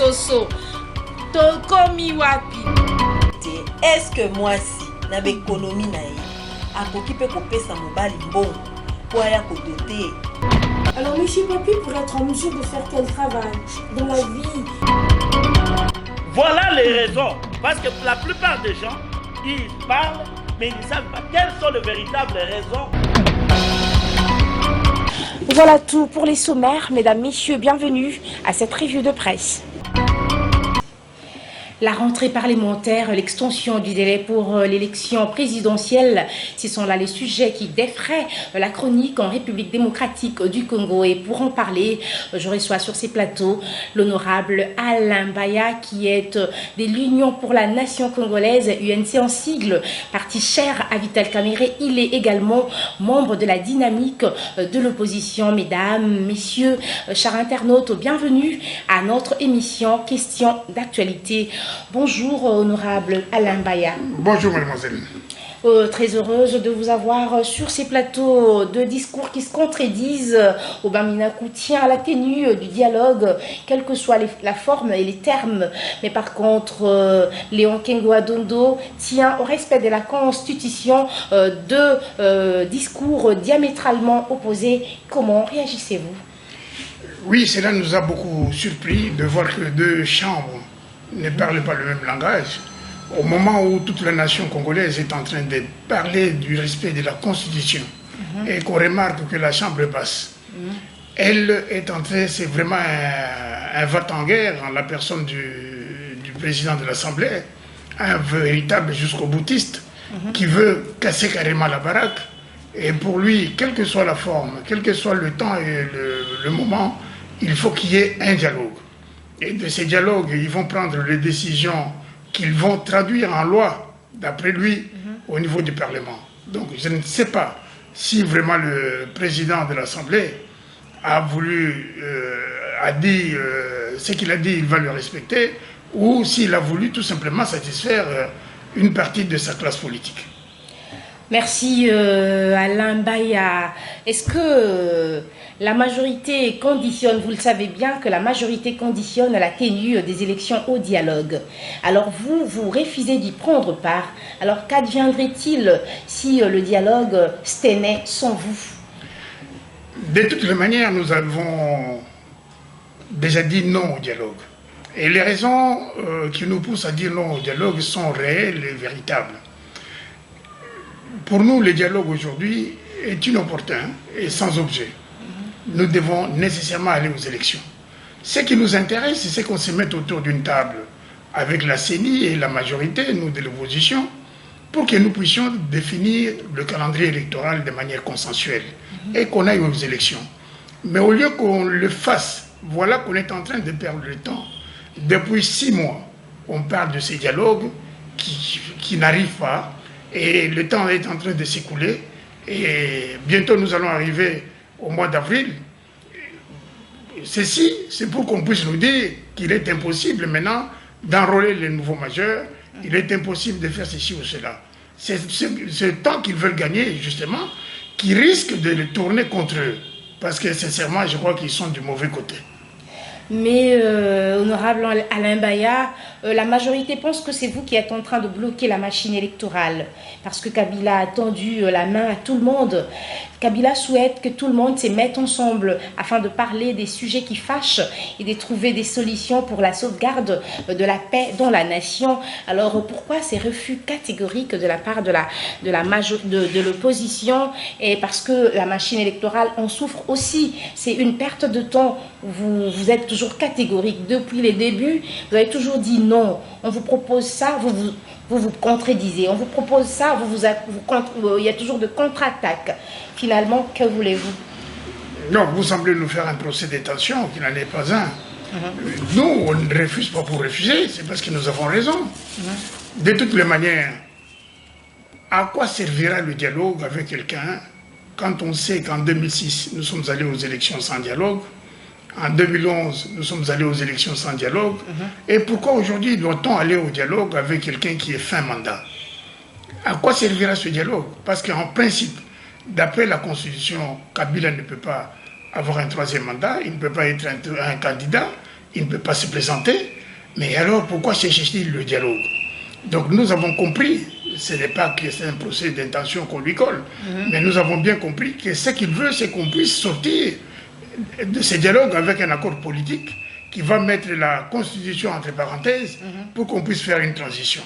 soso. Tokomi wapi. Est-ce que moi si na économie na ye akoki pe kopesa mobali mbongo pour aller kodoter? Alors monsieur Papi, pour être en mesure de faire quel travail dans la vie? Voilà les raisons. Parce que la plupart des gens, ils parlent, mais ils ne savent pas quelles sont les véritables raisons. Voilà tout pour les sommaires. Mesdames, messieurs, bienvenue à cette revue de presse. La rentrée parlementaire, l'extension du délai pour l'élection présidentielle, ce sont là les sujets qui défraient la chronique en République démocratique du Congo. Et pour en parler, je reçois sur ces plateaux l'honorable Alain Baya, qui est de l'Union pour la Nation congolaise, UNC en sigle, parti cher à Vital Kamerhe. Il est également membre de la dynamique de l'opposition. Mesdames, messieurs, chers internautes, bienvenue à notre émission Questions d'actualité. Bonjour, honorable Alain Baya. Bonjour, mademoiselle. Très heureuse de vous avoir sur ces plateaux de discours qui se contredisent. Obamina-Kou tient à la tenue du dialogue, quelle que soit la forme et les termes. Mais par contre, Léon Kengo Adondo tient au respect de la Constitution, deux discours diamétralement opposés. Comment réagissez-vous? Oui, cela nous a beaucoup surpris de voir que deux chambres ne parlent pas le même langage. Au moment où toute la nation congolaise est en train de parler du respect de la Constitution et qu'on remarque que la Chambre basse, elle est en train, c'est vraiment un va-t-en-guerre en la personne du président de l'Assemblée, un véritable jusqu'au boutiste qui veut casser carrément la baraque. Et pour lui, quelle que soit la forme, quel que soit le temps et le moment, il faut qu'il y ait un dialogue. Et de ces dialogues, ils vont prendre les décisions qu'ils vont traduire en loi, d'après lui, au niveau du Parlement. Donc je ne sais pas si vraiment le président de l'Assemblée a voulu, a dit ce qu'il a dit, il va le respecter, ou s'il a voulu tout simplement satisfaire une partie de sa classe politique. Merci Alain Baya. Est-ce que la majorité conditionne, vous le savez bien que la majorité conditionne la tenue des élections au dialogue. Alors vous refusez d'y prendre part. Alors qu'adviendrait-il si le dialogue se tenait sans vous? De toutes les manières, nous avons déjà dit non au dialogue. Et les raisons qui nous poussent à dire non au dialogue sont réelles et véritables. Pour nous, le dialogue aujourd'hui est inopportun et sans objet. Nous devons nécessairement aller aux élections. Ce qui nous intéresse, c'est qu'on se mette autour d'une table avec la CENI et la majorité, nous de l'opposition, pour que nous puissions définir le calendrier électoral de manière consensuelle et qu'on aille aux élections. Mais au lieu qu'on le fasse, voilà qu'on est en train de perdre le temps. Depuis 6 mois, on parle de ces dialogues qui n'arrivent pas. Et le temps est en train de s'écouler. Et bientôt, nous allons arriver au mois d'avril. Ceci, c'est pour qu'on puisse nous dire qu'il est impossible maintenant d'enrôler les nouveaux majeurs. Il est impossible de faire ceci ou cela. C'est ce temps qu'ils veulent gagner, justement, qui risque de le tourner contre eux. Parce que, sincèrement, je crois qu'ils sont du mauvais côté. Mais, honorable Alain Baya, la majorité pense que c'est vous qui êtes en train de bloquer la machine électorale. Parce que Kabila a tendu la main à tout le monde. Kabila souhaite que tout le monde se mette ensemble afin de parler des sujets qui fâchent et de trouver des solutions pour la sauvegarde de la paix dans la nation. Alors pourquoi ces refus catégoriques de la part de l'opposition? Et parce que la machine électorale en souffre aussi. C'est une perte de temps. Vous êtes toujours catégorique. Depuis les débuts, vous avez toujours dit non. On vous propose ça, vous vous contredisez. On vous propose ça, il y a toujours de contre-attaques. Finalement, que voulez-vous? Non, vous semblez nous faire un procès d'intention qui n'en est pas un. Nous, on ne refuse pas pour refuser, c'est parce que nous avons raison. De toutes les manières, à quoi servira le dialogue avec quelqu'un quand on sait qu'en 2006, nous sommes allés aux élections sans dialogue? En 2011, nous sommes allés aux élections sans dialogue. Et pourquoi aujourd'hui doit-on aller au dialogue avec quelqu'un qui est fin mandat? À quoi servira ce dialogue? Parce qu'en principe, d'après la Constitution, Kabila ne peut pas avoir un 3e mandat, il ne peut pas être un candidat, il ne peut pas se présenter. Mais alors, pourquoi cherche-t-il le dialogue? Donc nous avons compris, ce n'est pas que c'est un procès d'intention qu'on lui colle, mais nous avons bien compris que ce qu'il veut, c'est qu'on puisse sortir de ces dialogues avec un accord politique qui va mettre la Constitution entre parenthèses pour qu'on puisse faire une transition.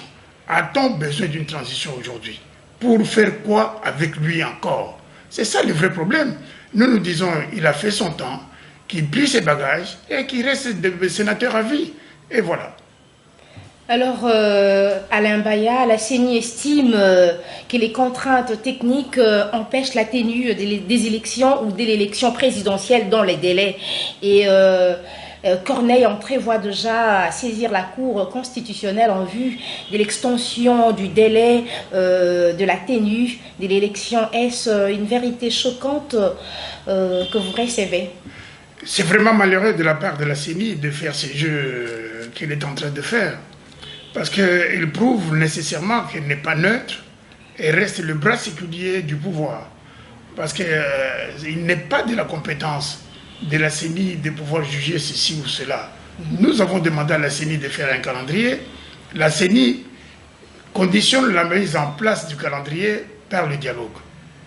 A-t-on besoin d'une transition aujourd'hui? Pour faire quoi avec lui encore? C'est ça le vrai problème. Nous nous disons, il a fait son temps, qu'il plie ses bagages et qu'il reste sénateur à vie. Et voilà. Alors, Alain Baya, la CENI estime que les contraintes techniques empêchent la tenue des élections ou de l'élection présidentielle dans les délais. Et Corneille en prévoit déjà à saisir la Cour constitutionnelle en vue de l'extension du délai de la tenue de l'élection. Est-ce une vérité choquante que vous recevez? C'est vraiment malheureux de la part de la CENI de faire ces jeux qu'il est en train de faire. Parce qu'il prouve nécessairement qu'elle n'est pas neutre et reste le bras séculier du pouvoir. Parce qu'il n'est pas de la compétence de la CENI de pouvoir juger ceci ou cela. Nous avons demandé à la CENI de faire un calendrier. La CENI conditionne la mise en place du calendrier par le dialogue.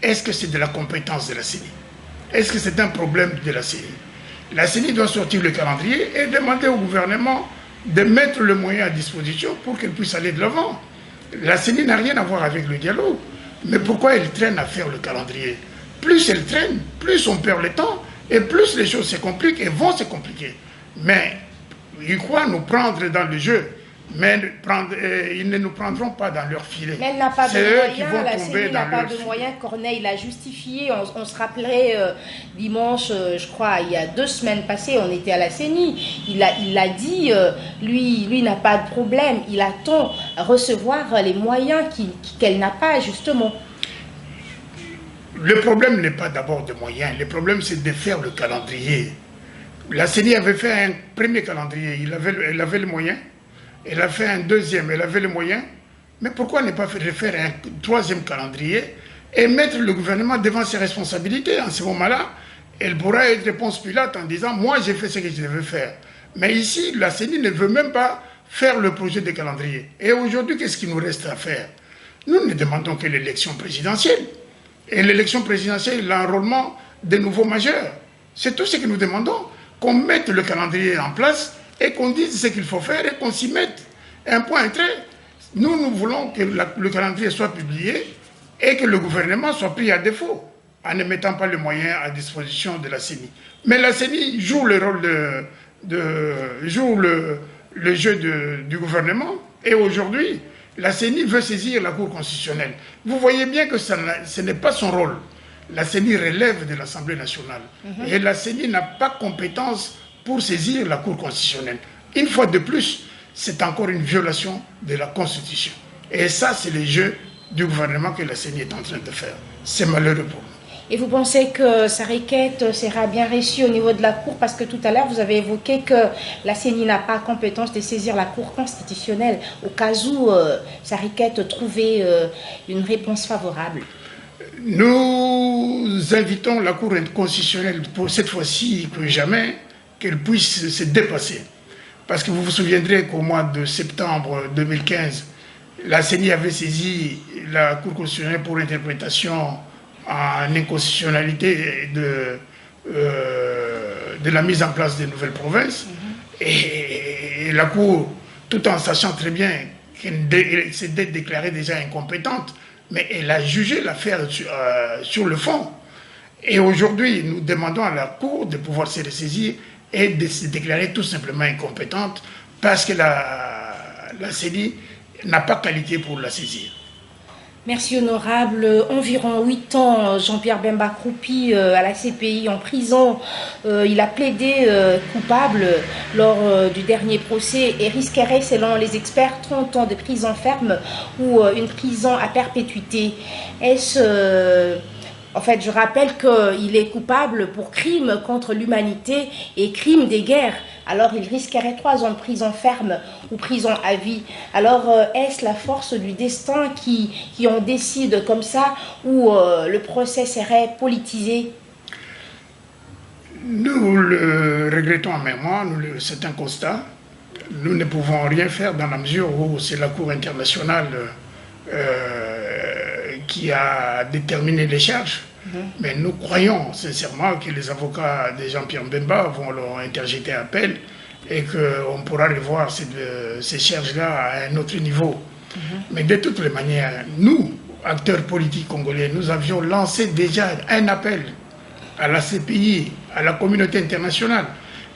Est-ce que c'est de la compétence de la CENI? Est-ce que c'est un problème de la CENI? La CENI doit sortir le calendrier et demander au gouvernement de mettre le moyen à disposition pour qu'elle puisse aller de l'avant. La CENI n'a rien à voir avec le dialogue. Mais pourquoi elle traîne à faire le calendrier? Plus elle traîne, plus on perd le temps et plus les choses se compliquent et vont se compliquer. Mais ils croient nous prendre dans le jeu, mais ils ne nous prendront pas dans leur filet. Mais elle n'a pas de moyens, la CENI n'a pas de moyens. Corneille l'a justifié. On se rappelait dimanche, je crois, il y a 2 semaines passées, on était à la CENI. Il l'a dit, lui n'a pas de problème. Il attend recevoir les moyens qu'elle n'a pas, justement. Le problème n'est pas d'abord de moyens. Le problème, c'est de faire le calendrier. La CENI avait fait un premier calendrier. Elle avait le moyen. Elle a fait un deuxième, elle avait les moyens. Mais pourquoi ne pas refaire un 3e calendrier et mettre le gouvernement devant ses responsabilités? En ce moment-là, elle pourra être réponse Pilate en disant « Moi, j'ai fait ce que je devais faire ». Mais ici, la CENI ne veut même pas faire le projet de calendrier. Et aujourd'hui, qu'est-ce qu'il nous reste à faire? Nous ne demandons que l'élection présidentielle. Et l'élection présidentielle, l'enrôlement des nouveaux majeurs. C'est tout ce que nous demandons. Qu'on mette le calendrier en place et qu'on dise ce qu'il faut faire et qu'on s'y mette. Un point, un trait. Nous voulons que le calendrier soit publié et que le gouvernement soit pris à défaut en ne mettant pas les moyens à disposition de la CENI. Mais la CENI joue le rôle joue le jeu du gouvernement et aujourd'hui, la CENI veut saisir la Cour constitutionnelle. Vous voyez bien que ce n'est pas son rôle. La CENI relève de l'Assemblée nationale. Et la CENI n'a pas compétence pour saisir la Cour constitutionnelle. Une fois de plus, c'est encore une violation de la Constitution. Et ça, c'est le jeu du gouvernement que la CENI est en train de faire. C'est malheureux pour nous. Et vous pensez que sa requête sera bien reçue au niveau de la Cour? Parce que tout à l'heure, vous avez évoqué que la CENI n'a pas compétence de saisir la Cour constitutionnelle au cas où sa requête trouvait une réponse favorable. Nous invitons la Cour constitutionnelle, pour cette fois-ci que jamais, qu'elle puisse se dépasser. Parce que vous vous souviendrez qu'au mois de septembre 2015, la CENI avait saisi la Cour constitutionnelle pour interprétation en inconstitutionnalité de la mise en place des nouvelles provinces. Et la Cour, tout en sachant très bien qu'elle s'était déclarée déjà incompétente, mais elle a jugé l'affaire sur le fond. Et aujourd'hui, nous demandons à la Cour de pouvoir se ressaisir et de se déclarer tout simplement incompétente parce que la CENI n'a pas qualité pour la saisir. Merci honorable. Environ 8 ans, Jean-Pierre Bemba Kroupi à la CPI en prison. Il a plaidé coupable lors du dernier procès et risquerait, selon les experts, 30 ans de prison ferme ou une prison à perpétuité. En fait, je rappelle qu'il est coupable pour crime contre l'humanité et crime des guerres. Alors, il risquerait 3 ans de prison ferme ou prison à vie. Alors, est-ce la force du destin qui en décide comme ça ou le procès serait politisé? Nous le regrettons en même temps, c'est un constat. Nous ne pouvons rien faire dans la mesure où c'est la Cour internationale qui a déterminé les charges. Mais nous croyons sincèrement que les avocats de Jean-Pierre Mbemba vont leur interjeter appel et qu'on pourra revoir ces charges-là à un autre niveau. Mais de toutes les manières, nous, acteurs politiques congolais, nous avions lancé déjà un appel à la CPI, à la communauté internationale,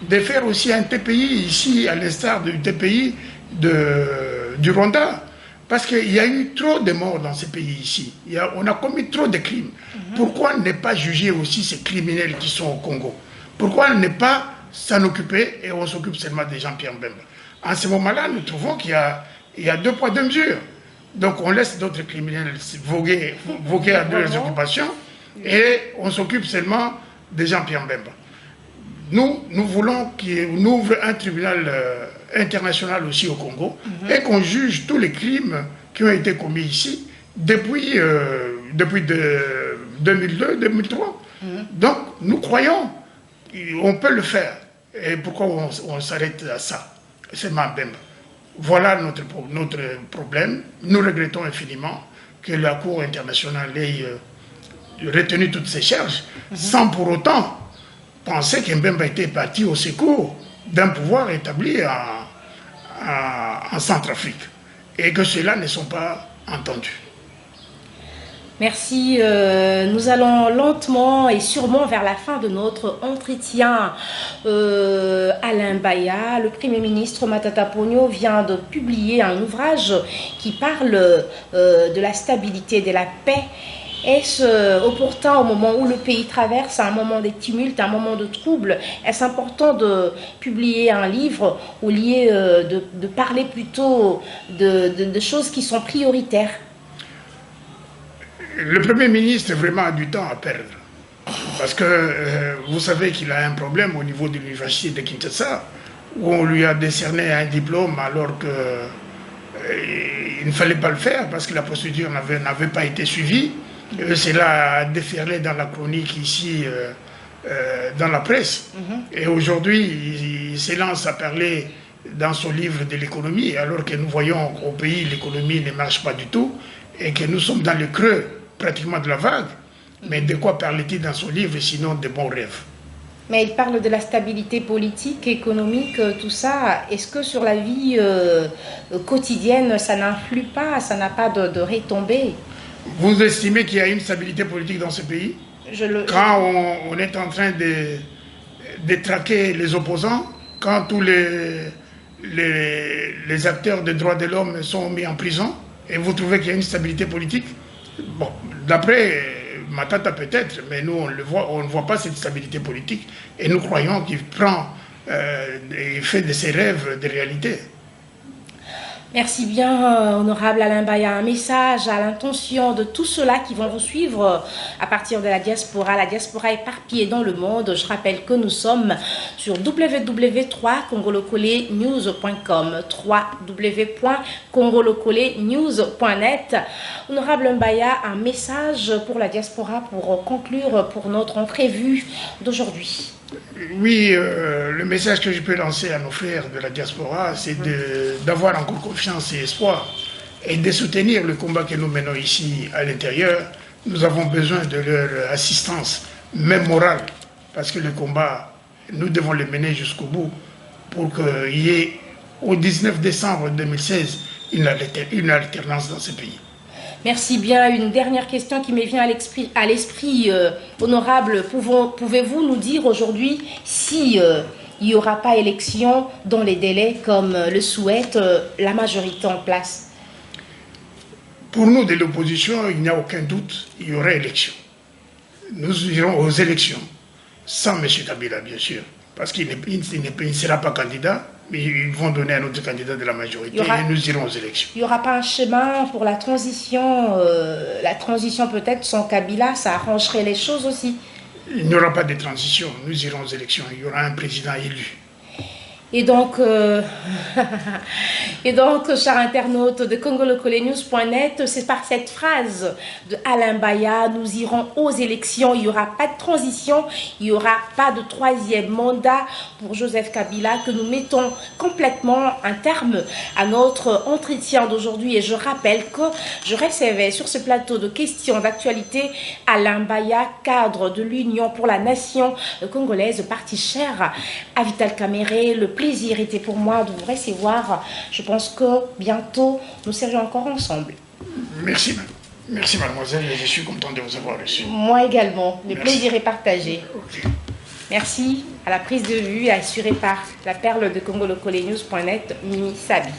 de faire aussi un TPI ici, à l'instar du TPI du Rwanda. Parce qu'il y a eu trop de morts dans ce pays ici. On a commis trop de crimes. Pourquoi ne pas juger aussi ces criminels qui sont au Congo? Pourquoi ne pas s'en occuper et on s'occupe seulement des Jean-Pierre Mbemba? En ce moment-là, nous trouvons qu'il y a deux poids, deux mesures. Donc on laisse d'autres criminels voguer à leurs occupations et on s'occupe seulement des Jean-Pierre Mbemba. Nous voulons qu'on ouvre un tribunal international aussi au Congo et qu'on juge tous les crimes qui ont été commis ici depuis 2002-2003. Donc nous croyons qu'on peut le faire. Et pourquoi on s'arrête à ça? C'est Mbemba. Voilà notre problème. Nous regrettons infiniment que la Cour internationale ait retenu toutes ces charges sans pour autant penser qu'Mbemba était parti au secours d'un pouvoir établi en Centrafrique et que ceux-là ne sont pas entendus. Merci. Nous allons lentement et sûrement vers la fin de notre entretien. Alain Baya, le Premier ministre Matata Ponyo, vient de publier un ouvrage qui parle de la stabilité, de la paix. Est-ce opportun au moment où le pays traverse un moment de tumulte, un moment de trouble? Est-ce important de publier un livre au lieu de parler plutôt de choses qui sont prioritaires? Le Premier ministre vraiment a du temps à perdre. Parce que vous savez qu'il a un problème au niveau de l'université de Kinshasa, où on lui a décerné un diplôme alors qu'il ne fallait pas le faire parce que la procédure n'avait pas été suivie. Cela a déferlé dans la chronique ici, dans la presse. Et aujourd'hui, il s'élance à parler dans son livre de l'économie, alors que nous voyons qu'au pays, l'économie ne marche pas du tout, et que nous sommes dans le creux pratiquement de la vague. Mais de quoi parle-t-il dans son livre, sinon de bons rêves? Mais il parle de la stabilité politique, économique, tout ça. Est-ce que sur la vie quotidienne, ça n'influe pas, ça n'a pas de retombées? Vous estimez qu'il y a une stabilité politique dans ce pays? Quand on est en train de traquer les opposants, quand tous les acteurs des droits de l'homme sont mis en prison, et vous trouvez qu'il y a une stabilité politique? Bon, d'après Matata peut-être, mais nous on ne voit pas cette stabilité politique, et nous croyons qu'il fait de ses rêves des réalités. Merci bien, honorable Alain Baya. Un message à l'intention de tous ceux-là qui vont vous suivre à partir de la diaspora éparpillée dans le monde. Je rappelle que nous sommes sur www.congolocolenews.com, www.congolocolenews.net. Honorable Baya, un message pour la diaspora pour conclure pour notre entrevue d'aujourd'hui. Oui, le message que je peux lancer à nos frères de la diaspora, c'est d'avoir encore confiance et espoir et de soutenir le combat que nous menons ici à l'intérieur. Nous avons besoin de leur assistance, même morale, parce que le combat, nous devons le mener jusqu'au bout pour qu'il y ait au 19 décembre 2016 une alternance dans ce pays. Merci bien. Une dernière question qui me vient à l'esprit, honorable. Pouvez-vous nous dire aujourd'hui si il n'y aura pas élection dans les délais comme le souhaite la majorité en place? Pour nous de l'opposition, il n'y a aucun doute, il y aura élection. Nous irons aux élections, sans M. Kabila bien sûr, parce qu'il ne sera pas candidat, mais ils vont donner un autre candidat de la majorité et nous irons aux élections. Il n'y aura pas un chemin pour la transition peut-être sans Kabila, ça arrangerait les choses aussi? Il n'y aura pas de transition, nous irons aux élections, il y aura un président élu. Et donc, chers internautes de congolocolenews.net, c'est par cette phrase de Alain Baya, nous irons aux élections, il n'y aura pas de transition, il n'y aura pas de troisième mandat pour Joseph Kabila, que nous mettons complètement un terme à notre entretien d'aujourd'hui. Et je rappelle que je recevais sur ce plateau de questions d'actualité Alain Baya, cadre de l'Union pour la Nation congolaise, parti cher à Vital Kamerhe. Le plaisir était pour moi de vous recevoir. Je pense que bientôt, nous serions encore ensemble. Merci, merci mademoiselle, je suis content de vous avoir reçu. Moi également, le plaisir est partagé. Okay. Merci à la prise de vue assurée par la perle de congolocolenews.net, Mimi Sabi.